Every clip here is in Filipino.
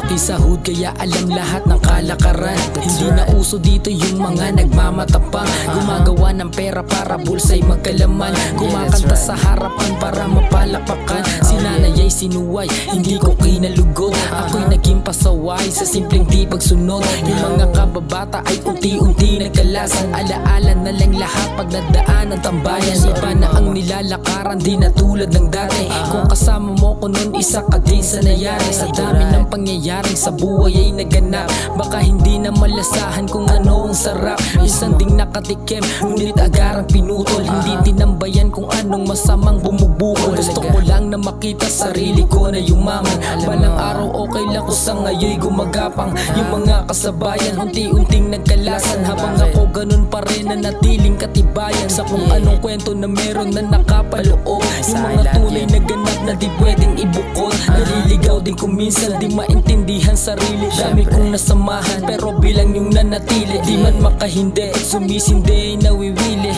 malaki sahod kaya alam lahat ng kalakaran. Hindi na uso dito yung mga nagmamatapang, gumagawa ng pera para bulsa'y magkalaman, kumakanta sa harapan para mapalakpakan. Si nanay ay sinuway, hindi ko kinalugod. Ako'y naging pasaway sa simpleng di pagsunod. Yung mga kababata ay unti-unti nagkalasan, alaala na lang lahat pag nadaan ang tambayan. Iba na ang nilalakaran, di na tulad ng dati. Kung kasama mo ko nun, isa ka din sa nangyari. Sa dami ng pangyayaring sa buhay ay naganap, baka hindi na malasahan kung ano ang sarap. Minsan ding nakatikim, ngunit agarang pinutol. Hindi tinambayan kung anong masamang bumubukol. Gusto ko lang na makita sarili ko na yumaman. Balang araw okay lang ko sa ngayon gumagapang. Yung mga kasabayan unti-unting nagkalasan, habang ako ganun pa rin na natiling katibayan sa kung anong kwento na meron na nakapaloob. Yung mga tunay na ganap na di pwedeng ibukod. Naliligaw din kung minsan di maintindihan sarili. Dami kong nasamahan pero bilang yung nanatili, di man makahindi, sumisindi ay nawiwili.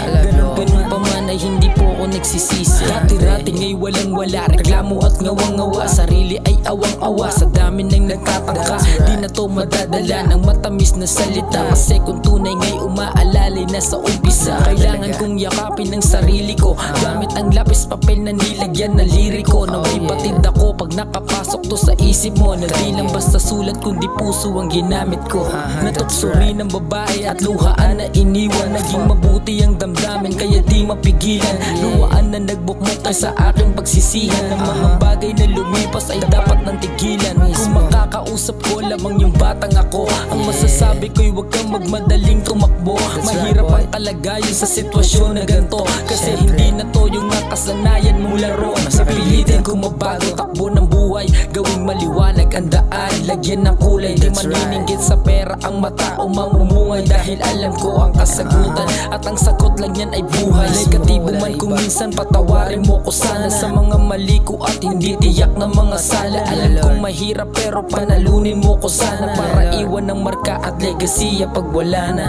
Ganun pa man ay hindi po ako nagsisisi. Dati-rati ngay walang wala, reklamo at ngawang-ngawa. Sarili ay awang-awa sa dami ng nagtatangka. Di na to madadala ng matamis na salita, kasi kung tunay ngay umaalalay na sa umpisa. Kailangan kong yakapin ang sarili ko gamit ang lapis papel na nilagyan ng liriko. Naway batid ako pag nakapasok to sa isip mo, na di lang basta sulat kundi puso ang ginamit ko. Natuksuri ng babae at luhaan na iniwan, naging mabuti ang damdamin kaya di mapigilan. Luhaan na nagbukmukay sa aking pagsisihan, ng mga bagay na lumipas ay dapat nang tigilan. Kung makakausap ko lamang yung batang ako, ang masasabi ko'y huwag kang magmadaling tumakbo. Mahirap ang kalagayan sa sitwasyon na ganito, kasi hindi na to yung nakasanayan mong laro. Pilitin kong mabago takbo ng buhay, gawing maliwanag ang daan, lagyan ng kulay. Di maniningit sa pera ang mata o mamumungay, dahil alam ko ang kasagutan at ang sagot lang yan ay buhay. Negatibo man kung minsan, patawarin mo ko sana sa mga mali ko at hindi tiyak na mga sala. Alam kong mahirap pero panalunin mo ko sana, para iwan ng marka at legacy pag wala na.